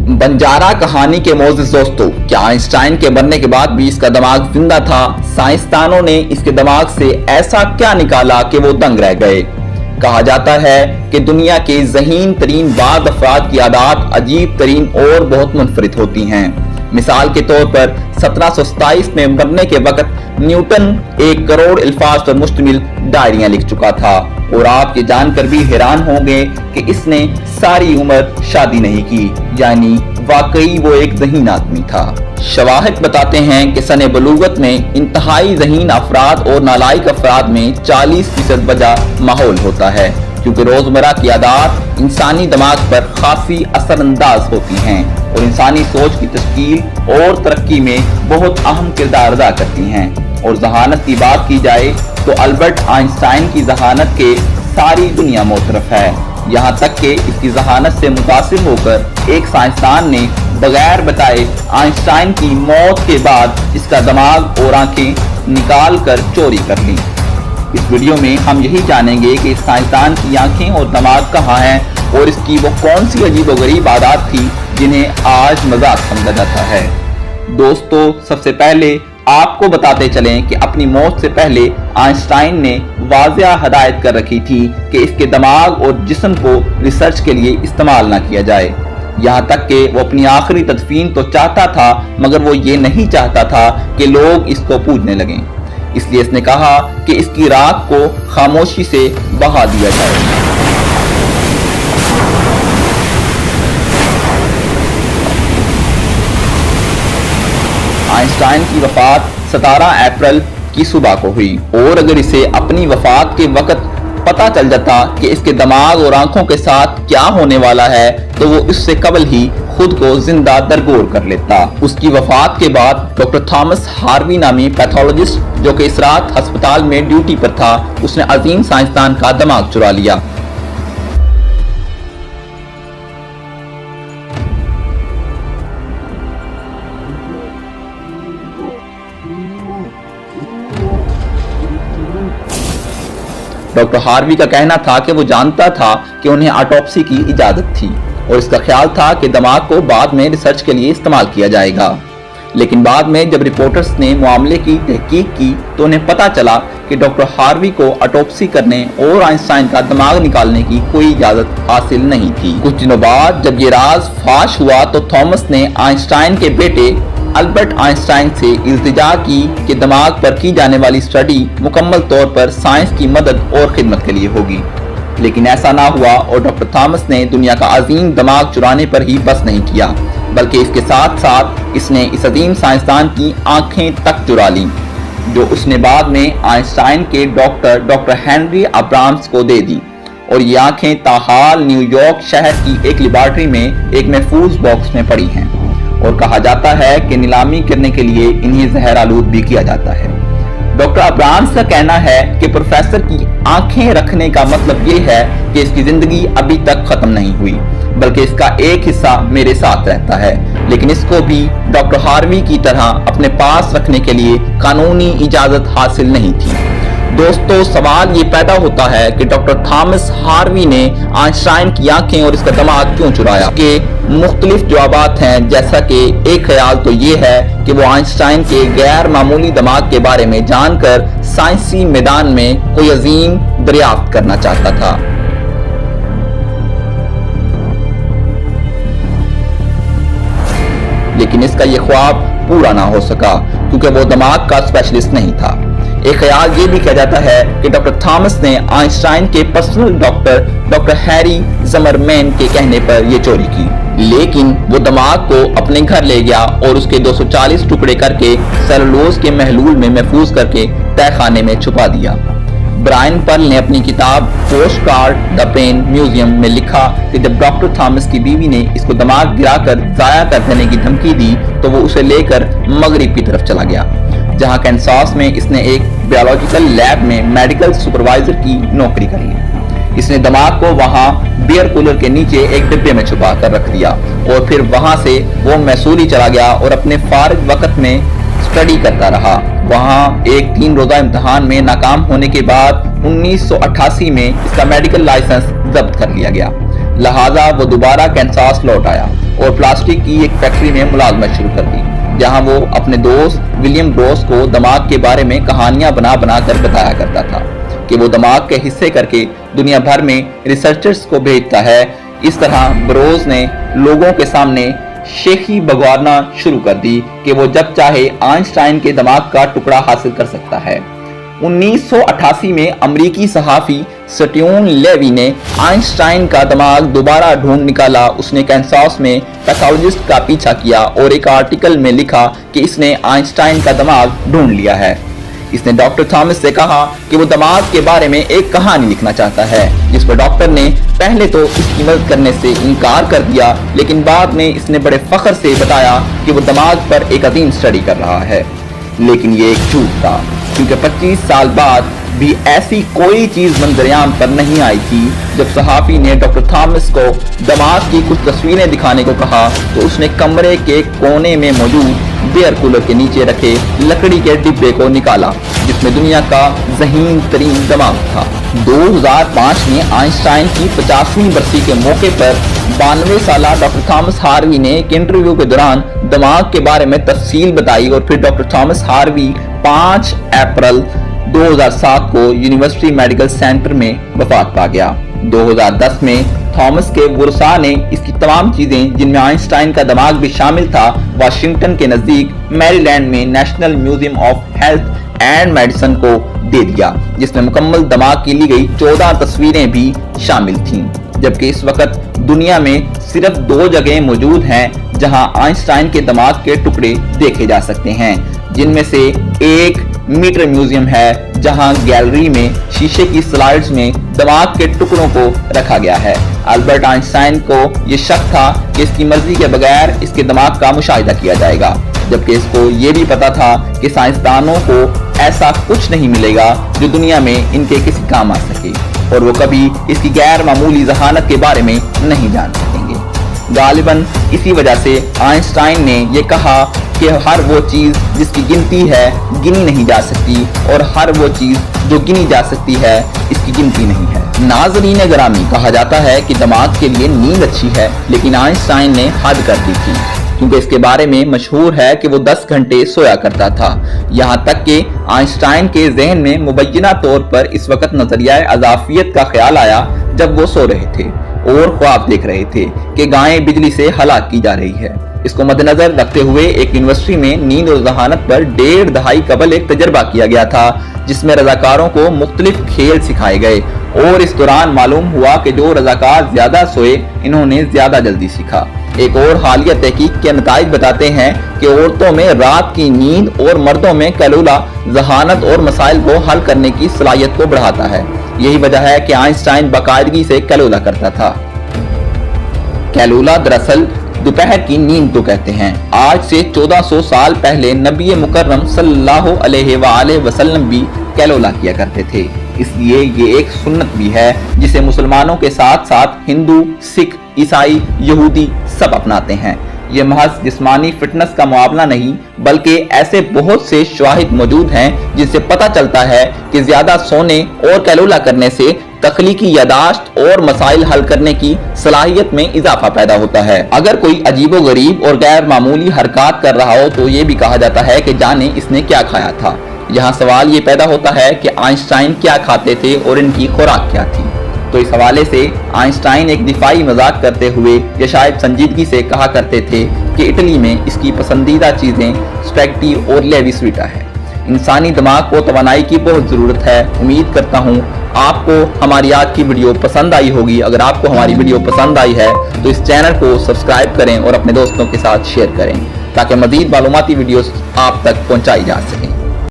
बंजारा कहानी के मोअज़्ज़िज़ दोस्तों, क्या आइंस्टाइन के मरने के बाद भी इसका दिमाग जिंदा था? साइंसदानों ने इसके दिमाग से ऐसा क्या निकाला कि वो दंग रह गए। कहा जाता है कि दुनिया के ज़हीन तरीन बाद अफराद की आदत अजीब तरीन और बहुत मुनफरिद होती हैं। मिसाल के तौर पर 1727 में मरने के वक्त न्यूटन 1 करोड़ अल्फाज पर मुश्तमिल डायरियां लिख चुका था, और आप ये जानकर भी हैरान होंगे कि इसने सारी उम्र शादी नहीं की, यानी वाकई वो एक ज़हीन आदमी था। शवाहिद बताते हैं कि सने बलूगत में इंतहाई ज़हीन अफराद और नालायक अफराद में 40% वजह माहौल होता है, क्योंकि रोजमर्रा की आदत इंसानी दिमाग पर खासी असरअंदाज होती हैं और इंसानी सोच की तश्कील और तरक्की में बहुत अहम किरदार अदा करती हैं। और जहानत की बात की जाए तो अल्बर्ट आइंस्टाइन की जहानत के सारी दुनिया मोतरफ है। यहाँ तक कि इसकी जहानत से मुतासिर होकर एक साइंसदान ने बगैर बताए आइंस्टाइन की मौत के बाद इसका दिमाग और आंखें निकाल कर चोरी कर ली। इस वीडियो में हम यही जानेंगे कि इस साइंसदान की आंखें और दिमाग कहाँ हैं और इसकी वो कौन सी अजीबोगरीब आदत थी जिन्हें आज मजाक समझा जाता है। दोस्तों, सबसे पहले आपको बताते चलें कि अपनी मौत से पहले आइंस्टाइन ने वाज़िया हदायत कर रखी थी कि इसके दिमाग और जिस्म को रिसर्च के लिए इस्तेमाल ना किया जाए। यहाँ तक कि वो अपनी आखिरी तदफीन तो चाहता था, मगर वो ये नहीं चाहता था कि लोग इसको पूजने लगें। इसलिए इसने कहा कि इसकी राख को खामोशी से बहा दिया जाए। आइंस्टाइन की वफात 17 अप्रैल की सुबह को हुई, और अगर इसे अपनी वफात के वक्त पता चल जाता कि इसके दिमाग और आंखों के साथ क्या होने वाला है तो वो इससे कबल ही खुद को जिंदा दरगोर कर लेता। उसकी वफात के बाद डॉक्टर थॉमस हार्वी नामी पैथोलॉजिस्ट, जो कि इस रात अस्पताल में ड्यूटी पर था, उसने अजीम साइंसदान का दिमाग चुरा लिया। डॉक्टर हार्वी का कहना था कि वो जानता था कि उन्हें ऑटोप्सी की इजाजत थी और इसका ख्याल था कि दिमाग को बाद में रिसर्च के लिए इस्तेमाल किया जाएगा। लेकिन बाद में जब रिपोर्टर्स ने मामले की तहकीक की तो उन्हें पता चला कि डॉक्टर हार्वी को ऑटोप्सी करने और आइंस्टाइन का दिमाग निकालने की कोई इजाजत हासिल नहीं थी। कुछ दिनों बाद जब ये राज फाश हुआ तो थॉमस ने आइंस्टाइन के बेटे अल्बर्ट आइंस्टाइन से इल्तिजा की कि दिमाग पर की जाने वाली स्टडी मुकम्मल तौर पर साइंस की मदद और खिदमत के लिए होगी। लेकिन ऐसा ना हुआ और डॉक्टर थॉमस ने दुनिया का अजीम दिमाग चुराने पर ही बस नहीं किया, बल्कि इसके साथ साथ इसने इस अजीम साइंसदान की आंखें तक चुरा ली, जो उसने बाद में आइंस्टाइन के डॉक्टर हेनरी अब्राम्स को दे दी। और ये आंखें ताहाल न्यूयॉर्क शहर की एक लेबॉर्ट्री में एक महफूज बॉक्स में पड़ी हैं, और कहा जाता है कि नीलामी करने के लिए इन्हें जहर आलूद भी किया जाता है। डॉक्टर अब्राम्स का कहना है कि प्रोफेसर की आंखें रखने का मतलब ये है कि इसकी जिंदगी अभी तक खत्म नहीं हुई, बल्कि इसका एक हिस्सा मेरे साथ रहता है। लेकिन इसको भी डॉक्टर हार्वी की तरह अपने पास रखने के लिए कानूनी इजाजत हासिल नहीं थी। दोस्तों, सवाल ये पैदा होता है कि डॉक्टर थॉमस हार्वी ने आइंस्टाइन की आंखें और इसका दिमाग क्यों चुराया? के मुख्तलिफ जवाबात हैं, जैसा कि एक ख्याल तो ये है कि वो आइंस्टाइन के गैर मामूली दिमाग के बारे में जानकर साइंसी मैदान में कोई अजीम दरियाफ्त करना चाहता था। लेकिन इसका ये ख्वाब पूरा ना हो सका क्योंकि वो दिमाग का स्पेशलिस्ट नहीं था। एक ख्याल ये भी किया जाता है कि डॉक्टर थॉमस ने आइंस्टाइन के पर्सनल डॉक्टर हैरी ज़िमरमैन के कहने पर यह चोरी की, लेकिन वो दिमाग को अपने घर ले गया और उसके 240 टुकड़े करके सेलुलोज के महलूल में महफूज करके तहखाने में छुपा दिया। ब्रायन पर्ल ने अपनी किताब post card the brain museum में लिखा कि जब डॉक्टर थॉमस की बीवी ने इसको दिमाग गिराकर जाया कर देने की धमकी दी तो वो उसे लेकर मगरिब की तरफ चला गया, जहां कैंसास में इसने एक बायोलॉजिकल लैब में मेडिकल सुपरवाइजर की नौकरी कर ली। इसने दिमाग को वहां बियर कूलर के नीचे एक डिब्बे में छुपा कर रख दिया और फिर वहां से वो मैसूरी चला गया और अपने फारिग वक्त में स्टडी करता रहा। वहां एक 3 रोजा इम्तिहान में नाकाम होने के बाद 1988 में इसका मेडिकल लाइसेंस जब्त कर लिया गया, लिहाजा वो दोबारा कैंसास लौट आया और प्लास्टिक की एक फैक्ट्री में मुलाजमत शुरू कर दी, जहां वो अपने दोस्त विलियम ग्रोस को दिमाग के बारे में कहानियां बना बना कर बताया करता था कि वो दिमाग के हिस्से करके दुनिया भर में रिसर्चर्स को भेजता है। इस तरह बरोज ने लोगों के सामने शेखी बगवाना शुरू कर दी कि वो जब चाहे आइंस्टाइन के दिमाग का टुकड़ा हासिल कर सकता है। 1988 में अमेरिकी सहाफी स्टीवन लेवी ने आइंस्टाइन का दिमाग दोबारा ढूंढ निकाला। उसने कैंसास में पैथोलॉजिस्ट का पीछा किया और एक आर्टिकल में लिखा कि इसने आइंस्टाइन का दिमाग ढूंढ लिया है। इसने डॉक्टर थॉमस से कहा कि वो दिमाग के बारे में एक कहानी लिखना चाहता है, जिस पर डॉक्टर ने पहले तो इसकी मदद करने से इनकार कर दिया, लेकिन बाद में इसने बड़े फख्र से बताया कि वो दिमाग पर एक अजीम स्टडी कर रहा है। लेकिन ये एक झूठ था, क्योंकि 25 साल बाद भी ऐसी कोई चीज मंजरेआम पर नहीं आई थी। जब सहाफी ने डॉक्टर थॉमस को दिमाग की कुछ तस्वीरें दिखाने को कहा तो उसने कमरे के कोने में मौजूद बेयर कूलर के नीचे रखे लकड़ी के डिब्बे को निकाला, जिसमें दुनिया का ज़हीन तरीन दिमाग था। 2005 में आइंस्टाइन की 50वीं बरसी के मौके पर 92 साल डॉक्टर थॉमस हार्वी ने एक इंटरव्यू के दौरान दिमाग के बारे में तफसील बताई और फिर डॉक्टर थॉमस हार्वी 5 अप्रैल 2007 को यूनिवर्सिटी मेडिकल सेंटर में वफात पा गया। 2010 में थॉमस के वुरसा ने इसकी तमाम चीजें, जिनमें आइंस्टाइन का दिमाग भी शामिल था, वाशिंगटन के नजदीक मैरीलैंड में national museum of health and medicine को दे दिया, जिसमें मुकम्मल दिमाग की ली गई 14 तस्वीरें भी शामिल थीं। जबकि इस वक्त दुनिया में सिर्फ 2 जगह मौजूद हैं जहां आइंस्टाइन के दिमाग के टुकड़े देखे जा सकते हैं, जिनमें से एक मीटर म्यूजियम है, जहां गैलरी में शीशे की स्लाइड्स में दिमाग के टुकड़ों को रखा गया है। अल्बर्ट आइंस्टाइन को ये शक था कि इसकी मर्जी के बगैर इसके दिमाग का मुशाहिदा किया जाएगा, जबकि इसको ये भी पता था कि साइंसदानों को ऐसा कुछ नहीं मिलेगा जो दुनिया में इनके किसी काम आ सके, और वो कभी इसकी गैर मामूली जहानत के बारे में नहीं जान सकेंगे। गालिबन इसी वजह से आइंस्टाइन ने ये कहा कि हर वो चीज जिसकी गिनती है गिनी नहीं जा सकती, और हर वो चीज जो गिनी जा सकती है इसकी गिनती नहीं है। नाज़रीन ग्रामी, कहा जाता है कि दिमाग के लिए नींद अच्छी है, लेकिन आइंस्टाइन ने हद कर दी थी, क्योंकि इसके बारे में मशहूर है कि वो 10 घंटे सोया करता था। यहाँ तक कि आइंस्टाइन के जहन में मुबैना तौर पर इस वक्त नजरिया अज़ाफियत का ख्याल आया जब वो सो रहे थे और ख्वाब देख रहे थे कि गायें बिजली से हलाक की जा रही है। इसको मद्देनजर रखते हुए एक यूनिवर्सिटी में नींद और जहानत पर 1.5 दहाई कबल एक तजर्बा किया गया था, जिसमें रजाकारों को मुख्तलिफ खेल सिखाए गए, और इस दौरान मालूम हुआ कि जो रजाकार ज्यादा सोए इन्होंने ज्यादा जल्दी सीखा। एक और हालिया तहकीक के नताइज बताते हैं कि औरतों में रात की नींद और मर्दों में कैलूला जहानत और मसाइल को हल करने की सलाहियत को बढ़ाता है। यही वजह है कि आइंस्टाइन बाकायदगी से कैलूला करता था। कैलूला दरअसल दोपहर की नींद को कहते हैं। आज से 1400 साल पहले नबी मुकर्रम सल्लल्लाहु अलैहि वसल्लम भी कैलूला किया करते थे, इसलिए ये एक सुन्नत भी है जिसे मुसलमानों के साथ साथ हिंदू, सिख, ईसाई, यहूदी सब अपनाते हैं। ये महज जिस्मानी फिटनेस का मुआवजा नहीं, बल्कि ऐसे बहुत से शवाहिद मौजूद हैं जिनसे पता चलता है कि ज्यादा सोने और कैलूला करने से तख्लीकी यादाश्त और मसाइल हल करने की सलाहियत में इजाफा पैदा होता है। अगर कोई अजीबोगरीब और गैर मामूली हरकत कर रहा हो तो ये भी कहा जाता है कि जाने इसने क्या खाया था। यहाँ सवाल ये पैदा होता है कि आइंस्टाइन क्या खाते थे और इनकी खुराक क्या थी। तो इस हवाले से आइंस्टाइन एक दिफाई मजाक करते हुए या शायद संजीदगी से कहा करते थे कि इटली में इसकी पसंदीदा चीजें स्पैगेटी और लेविस्विटा है। इंसानी दिमाग को तवानाई की बहुत ज़रूरत है। उम्मीद करता हूँ आपको हमारी आज की वीडियो पसंद आई होगी। अगर आपको हमारी वीडियो पसंद आई है तो इस चैनल को सब्सक्राइब करें और अपने दोस्तों के साथ शेयर करें, ताकि मज़ीद मालूमाती वीडियोस आप तक पहुँचाई जा सकें।